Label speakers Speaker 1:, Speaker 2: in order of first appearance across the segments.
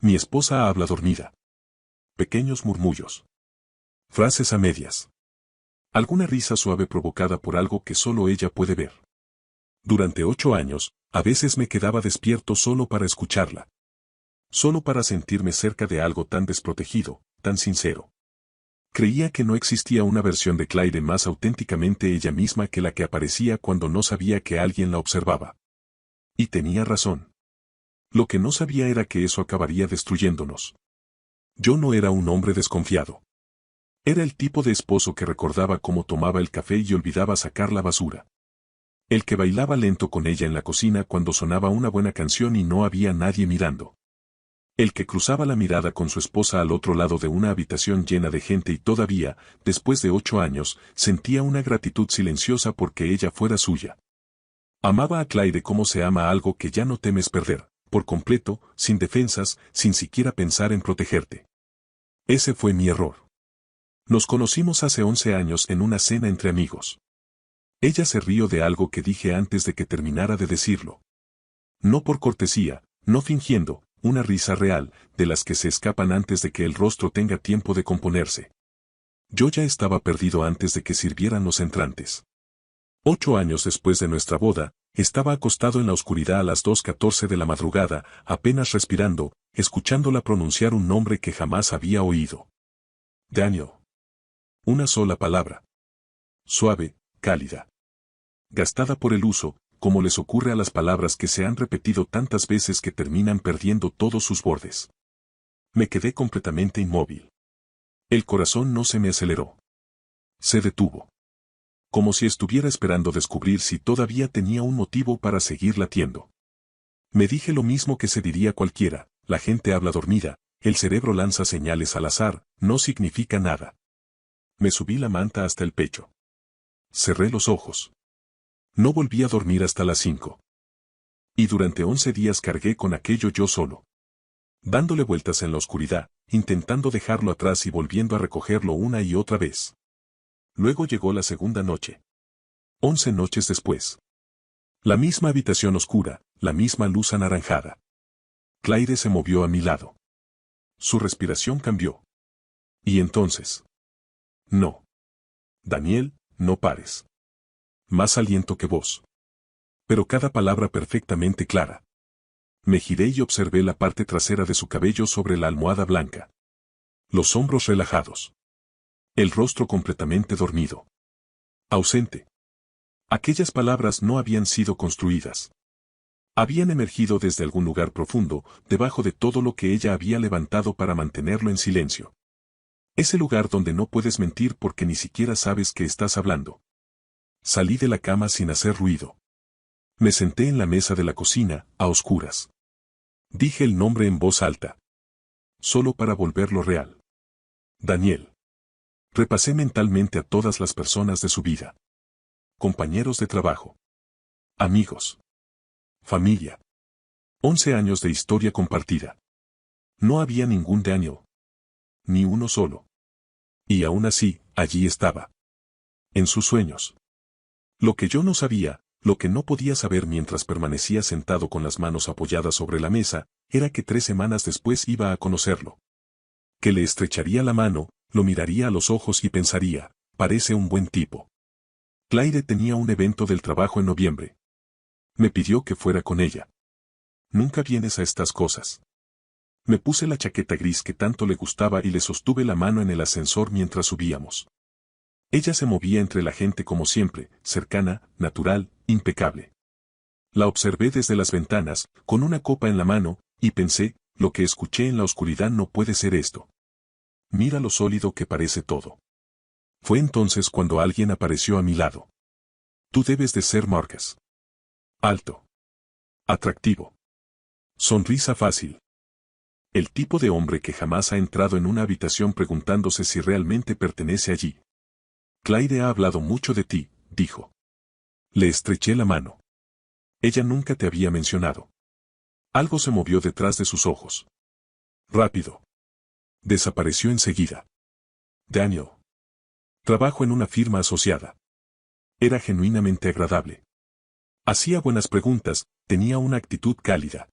Speaker 1: Mi esposa habla dormida. Pequeños murmullos. Frases a medias. Alguna risa suave provocada por algo que solo ella puede ver. Durante 8 años, a veces me quedaba despierto solo para escucharla. Solo para sentirme cerca de algo tan desprotegido, tan sincero. Creía que no existía una versión de Claire más auténticamente ella misma que la que aparecía cuando no sabía que alguien la observaba. Y tenía razón. Lo que no sabía era que eso acabaría destruyéndonos. Yo no era un hombre desconfiado. Era el tipo de esposo que recordaba cómo tomaba el café y olvidaba sacar la basura. El que bailaba lento con ella en la cocina cuando sonaba una buena canción y no había nadie mirando. El que cruzaba la mirada con su esposa al otro lado de una habitación llena de gente y todavía, después de 8 años, sentía una gratitud silenciosa porque ella fuera suya. Amaba a Claire como se ama algo que ya no temes perder, por completo, sin defensas, sin siquiera pensar en protegerte. Ese fue mi error. Nos conocimos hace 11 años en una cena entre amigos. Ella se rió de algo que dije antes de que terminara de decirlo. No por cortesía, no fingiendo, una risa real, de las que se escapan antes de que el rostro tenga tiempo de componerse. Yo ya estaba perdido antes de que sirvieran los entrantes. 8 años después de nuestra boda, estaba acostado en la oscuridad a las 2:14 de la madrugada, apenas respirando, escuchándola pronunciar un nombre que jamás había oído. Daniel. Una sola palabra. Suave, cálida. Gastada por el uso, como les ocurre a las palabras que se han repetido tantas veces que terminan perdiendo todos sus bordes. Me quedé completamente inmóvil. El corazón no se me aceleró. Se detuvo. Como si estuviera esperando descubrir si todavía tenía un motivo para seguir latiendo. Me dije lo mismo que se diría cualquiera: la gente habla dormida, el cerebro lanza señales al azar, no significa nada. Me subí la manta hasta el pecho. Cerré los ojos. No volví a dormir hasta las 5. Y durante 11 días cargué con aquello yo solo. Dándole vueltas en la oscuridad, intentando dejarlo atrás y volviendo a recogerlo una y otra vez. Luego llegó la segunda noche. 11 noches después. La misma habitación oscura, la misma luz anaranjada. Claire se movió a mi lado. Su respiración cambió. Y entonces. No. Daniel, no pares. Más aliento que voz. Pero cada palabra perfectamente clara. Me giré y observé la parte trasera de su cabello sobre la almohada blanca. Los hombros relajados. El rostro completamente dormido. Ausente. Aquellas palabras no habían sido construidas. Habían emergido desde algún lugar profundo, debajo de todo lo que ella había levantado para mantenerlo en silencio. Ese lugar donde no puedes mentir porque ni siquiera sabes que estás hablando. Salí de la cama sin hacer ruido. Me senté en la mesa de la cocina, a oscuras. Dije el nombre en voz alta. Solo para volverlo real. Daniel. Repasé mentalmente a todas las personas de su vida. Compañeros de trabajo. Amigos. Familia. 11 años de historia compartida. No había ningún Daniel. Ni uno solo. Y aún así, allí estaba. En sus sueños. Lo que yo no sabía, lo que no podía saber mientras permanecía sentado con las manos apoyadas sobre la mesa, era que 3 semanas después iba a conocerlo. Que le estrecharía la mano, lo miraría a los ojos y pensaría: parece un buen tipo. Claire tenía un evento del trabajo en noviembre. Me pidió que fuera con ella. Nunca vienes a estas cosas. Me puse la chaqueta gris que tanto le gustaba y le sostuve la mano en el ascensor mientras subíamos. Ella se movía entre la gente como siempre, cercana, natural, impecable. La observé desde las ventanas, con una copa en la mano, y pensé: lo que escuché en la oscuridad no puede ser esto. Mira lo sólido que parece todo. Fue entonces cuando alguien apareció a mi lado. Tú debes de ser Marcus. Alto. Atractivo. Sonrisa fácil. El tipo de hombre que jamás ha entrado en una habitación preguntándose si realmente pertenece allí. Claire ha hablado mucho de ti, dijo. Le estreché la mano. Ella nunca te había mencionado. Algo se movió detrás de sus ojos. Rápido. Desapareció enseguida. Daniel. Trabajo en una firma asociada. Era genuinamente agradable. Hacía buenas preguntas, tenía una actitud cálida.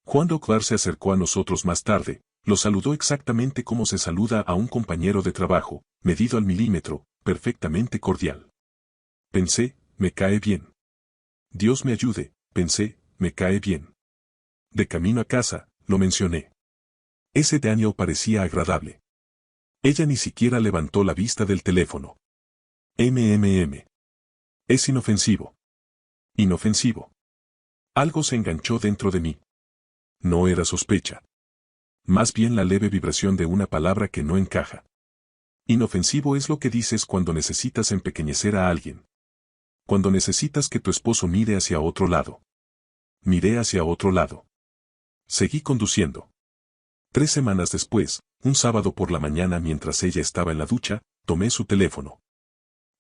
Speaker 1: Juan Doclar se acercó a nosotros más tarde, lo saludó exactamente como se saluda a un compañero de trabajo, medido al milímetro, perfectamente cordial. Pensé, me cae bien. Dios me ayude, pensé, me cae bien. De camino a casa, lo mencioné. Ese Daniel parecía agradable. Ella ni siquiera levantó la vista del teléfono. MMM. Es inofensivo. Inofensivo. Algo se enganchó dentro de mí. No era sospecha. Más bien la leve vibración de una palabra que no encaja. Inofensivo es lo que dices cuando necesitas empequeñecer a alguien. Cuando necesitas que tu esposo mire hacia otro lado. Miré hacia otro lado. Seguí conduciendo. 3 semanas después, un sábado por la mañana mientras ella estaba en la ducha, tomé su teléfono.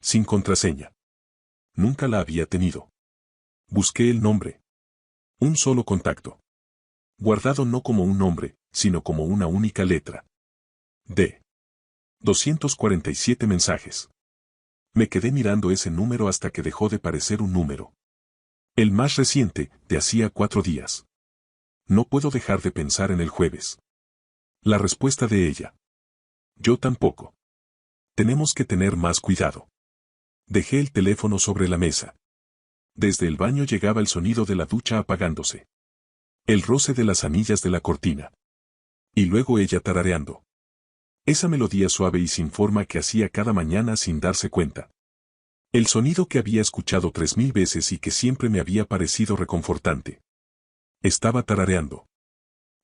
Speaker 1: Sin contraseña. Nunca la había tenido. Busqué el nombre. Un solo contacto. Guardado no como un nombre, sino como una única letra. D. 247 mensajes. Me quedé mirando ese número hasta que dejó de parecer un número. El más reciente, de hacía 4 días. No puedo dejar de pensar en el jueves. La respuesta de ella. Yo tampoco. Tenemos que tener más cuidado. Dejé el teléfono sobre la mesa. Desde el baño llegaba el sonido de la ducha apagándose. El roce de las anillas de la cortina. Y luego ella tarareando. Esa melodía suave y sin forma que hacía cada mañana sin darse cuenta. El sonido que había escuchado 3000 veces y que siempre me había parecido reconfortante. Estaba tarareando.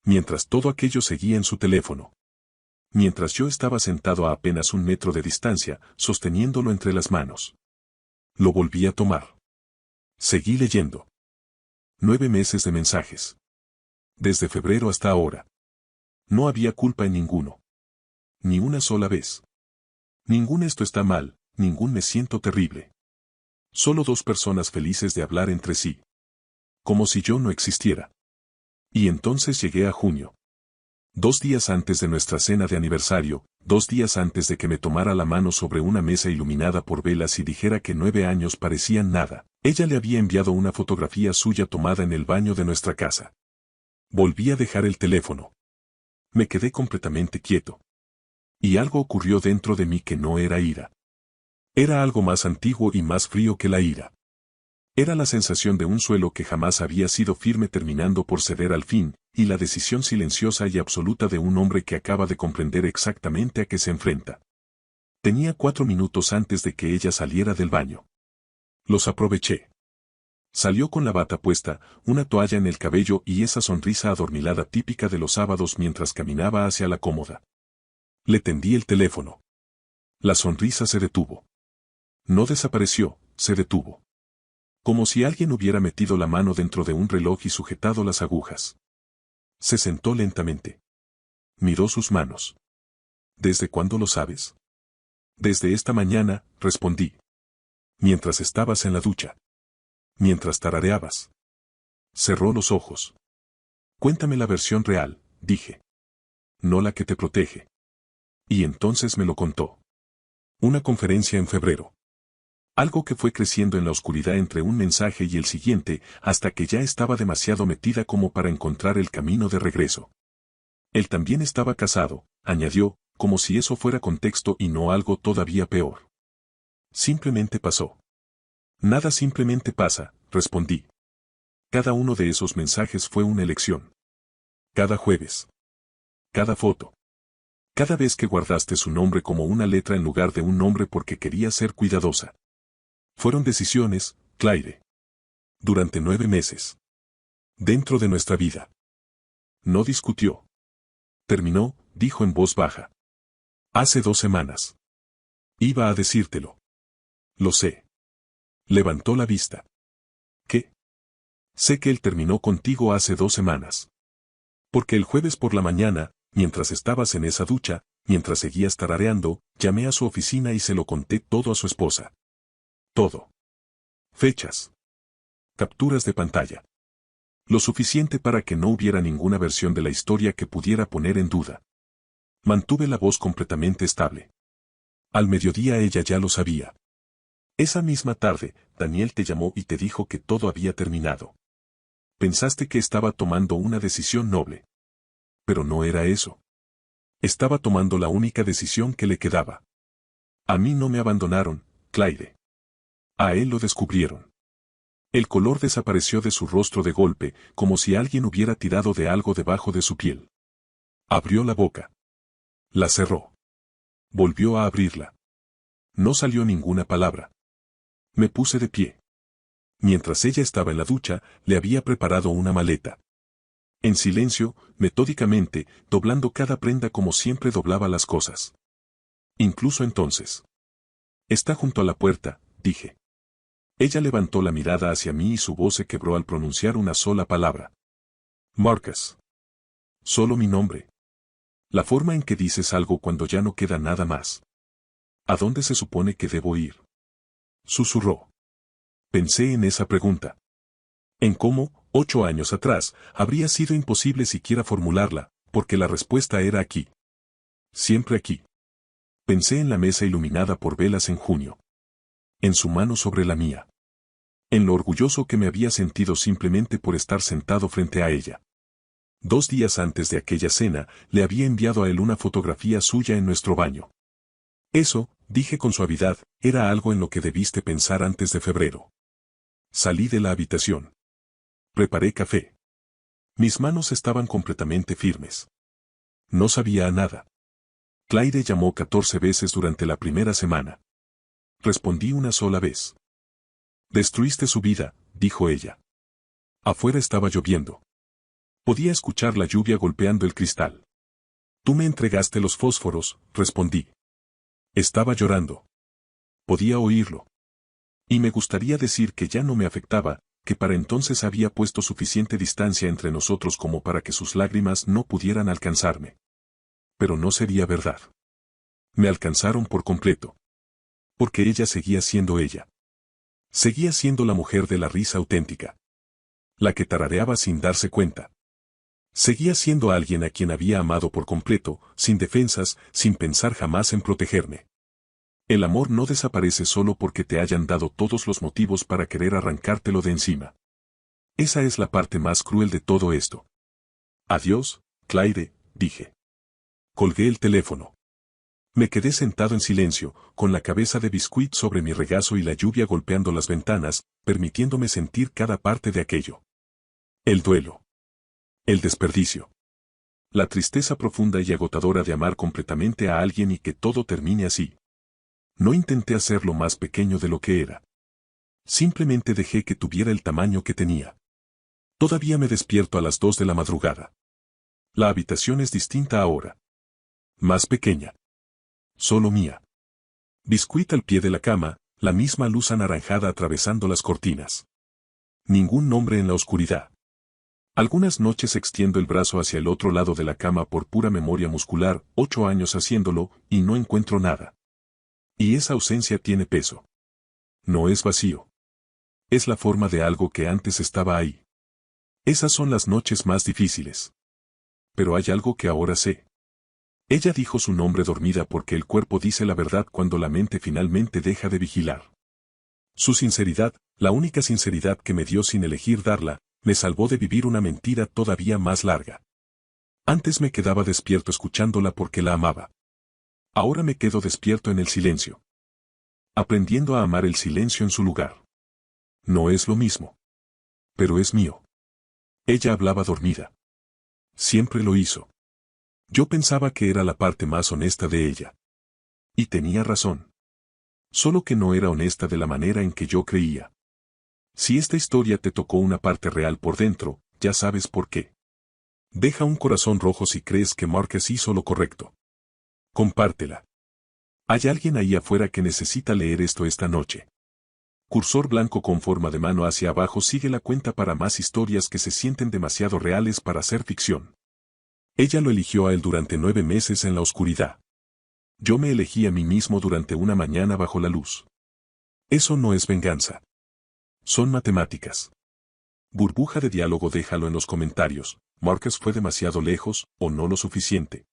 Speaker 1: Mientras todo aquello seguía en su teléfono. Mientras yo estaba sentado a apenas 1 metro de distancia, sosteniéndolo entre las manos. Lo volví a tomar. Seguí leyendo. 9 meses de mensajes. Desde febrero hasta ahora. No había culpa en ninguno. Ni una sola vez. Ningún esto está mal, ningún me siento terrible. Solo 2 personas felices de hablar entre sí. Como si yo no existiera. Y entonces llegué a junio. 2 días antes de nuestra cena de aniversario, 2 días antes de que me tomara la mano sobre una mesa iluminada por velas y dijera que 9 años parecían nada, ella le había enviado una fotografía suya tomada en el baño de nuestra casa. Volví a dejar el teléfono. Me quedé completamente quieto. Y algo ocurrió dentro de mí que no era ira. Era algo más antiguo y más frío que la ira. Era la sensación de un suelo que jamás había sido firme terminando por ceder al fin, y la decisión silenciosa y absoluta de un hombre que acaba de comprender exactamente a qué se enfrenta. Tenía 4 minutos antes de que ella saliera del baño. Los aproveché. Salió con la bata puesta, una toalla en el cabello y esa sonrisa adormilada típica de los sábados mientras caminaba hacia la cómoda. Le tendí el teléfono. La sonrisa se detuvo. No desapareció, se detuvo. Como si alguien hubiera metido la mano dentro de un reloj y sujetado las agujas. Se sentó lentamente. Miró sus manos. ¿Desde cuándo lo sabes? Desde esta mañana, respondí. Mientras estabas en la ducha. Mientras tarareabas. Cerró los ojos. Cuéntame la versión real, dije. No la que te protege. Y entonces me lo contó. Una conferencia en febrero. Algo que fue creciendo en la oscuridad entre un mensaje y el siguiente, hasta que ya estaba demasiado metida como para encontrar el camino de regreso. Él también estaba casado, añadió, como si eso fuera contexto y no algo todavía peor. Simplemente pasó. Nada simplemente pasa, respondí. Cada uno de esos mensajes fue una elección. Cada jueves. Cada foto. Cada vez que guardaste su nombre como una letra en lugar de un nombre porque querías ser cuidadosa. Fueron decisiones, Claire. Durante 9 meses. Dentro de nuestra vida. No discutió. Terminó, dijo en voz baja. Hace 2 semanas. Iba a decírtelo. Lo sé. Levantó la vista. ¿Qué? Sé que él terminó contigo hace 2 semanas. Porque el jueves por la mañana, mientras estabas en esa ducha, mientras seguías tarareando, llamé a su oficina y se lo conté todo a su esposa. Todo. Fechas. Capturas de pantalla. Lo suficiente para que no hubiera ninguna versión de la historia que pudiera poner en duda. Mantuve la voz completamente estable. Al mediodía ella ya lo sabía. Esa misma tarde, Daniel te llamó y te dijo que todo había terminado. Pensaste que estaba tomando una decisión noble. Pero no era eso. Estaba tomando la única decisión que le quedaba. A mí no me abandonaron, Claire. A él lo descubrieron. El color desapareció de su rostro de golpe, como si alguien hubiera tirado de algo debajo de su piel. Abrió la boca. La cerró. Volvió a abrirla. No salió ninguna palabra. Me puse de pie. Mientras ella estaba en la ducha, le había preparado una maleta. En silencio, metódicamente, doblando cada prenda como siempre doblaba las cosas. Incluso entonces. Está junto a la puerta, dije. Ella levantó la mirada hacia mí y su voz se quebró al pronunciar una sola palabra. Marcus. Solo mi nombre. La forma en que dices algo cuando ya no queda nada más. ¿A dónde se supone que debo ir? Susurró. Pensé en esa pregunta. En cómo, 8 años atrás, habría sido imposible siquiera formularla, porque la respuesta era aquí. Siempre aquí. Pensé en la mesa iluminada por velas en junio. En su mano sobre la mía. En lo orgulloso que me había sentido simplemente por estar sentado frente a ella. 2 días antes de aquella cena, le había enviado a él una fotografía suya en nuestro baño. Eso, dije con suavidad, era algo en lo que debiste pensar antes de febrero. Salí de la habitación. Preparé café. Mis manos estaban completamente firmes. No sabía a nada. Claire llamó 14 veces durante la primera semana. Respondí una sola vez. Destruiste su vida, dijo ella. Afuera estaba lloviendo. Podía escuchar la lluvia golpeando el cristal. Tú me entregaste los fósforos, respondí. Estaba llorando. Podía oírlo. Y me gustaría decir que ya no me afectaba, que para entonces había puesto suficiente distancia entre nosotros como para que sus lágrimas no pudieran alcanzarme. Pero no sería verdad. Me alcanzaron por completo. Porque ella seguía siendo ella. Seguía siendo la mujer de la risa auténtica. La que tarareaba sin darse cuenta. Seguía siendo alguien a quien había amado por completo, sin defensas, sin pensar jamás en protegerme. El amor no desaparece solo porque te hayan dado todos los motivos para querer arrancártelo de encima. Esa es la parte más cruel de todo esto. Adiós, Claire, dije. Colgué el teléfono. Me quedé sentado en silencio, con la cabeza de biscuit sobre mi regazo y la lluvia golpeando las ventanas, permitiéndome sentir cada parte de aquello. El duelo. El desperdicio. La tristeza profunda y agotadora de amar completamente a alguien y que todo termine así. No intenté hacerlo más pequeño de lo que era. Simplemente dejé que tuviera el tamaño que tenía. Todavía me despierto a las 2 de la madrugada. La habitación es distinta ahora. Más pequeña. Solo mía. Biscuit al pie de la cama, la misma luz anaranjada atravesando las cortinas. Ningún nombre en la oscuridad. Algunas noches extiendo el brazo hacia el otro lado de la cama por pura memoria muscular, 8 años haciéndolo, y no encuentro nada. Y esa ausencia tiene peso. No es vacío. Es la forma de algo que antes estaba ahí. Esas son las noches más difíciles. Pero hay algo que ahora sé. Ella dijo su nombre dormida porque el cuerpo dice la verdad cuando la mente finalmente deja de vigilar. Su sinceridad, la única sinceridad que me dio sin elegir darla, me salvó de vivir una mentira todavía más larga. Antes me quedaba despierto escuchándola porque la amaba. Ahora me quedo despierto en el silencio. Aprendiendo a amar el silencio en su lugar. No es lo mismo. Pero es mío. Ella hablaba dormida. Siempre lo hizo. Yo pensaba que era la parte más honesta de ella. Y tenía razón. Solo que no era honesta de la manera en que yo creía. Si esta historia te tocó una parte real por dentro, ya sabes por qué. Deja un corazón rojo si crees que Marcus hizo lo correcto. Compártela. Hay alguien ahí afuera que necesita leer esto esta noche. Cursor blanco con forma de mano hacia abajo sigue la cuenta para más historias que se sienten demasiado reales para ser ficción. Ella lo eligió a él durante 9 meses en la oscuridad. Yo me elegí a mí mismo durante una mañana bajo la luz. Eso no es venganza. Son matemáticas. Burbuja de diálogo, déjalo en los comentarios. Marcus fue demasiado lejos, o no lo suficiente.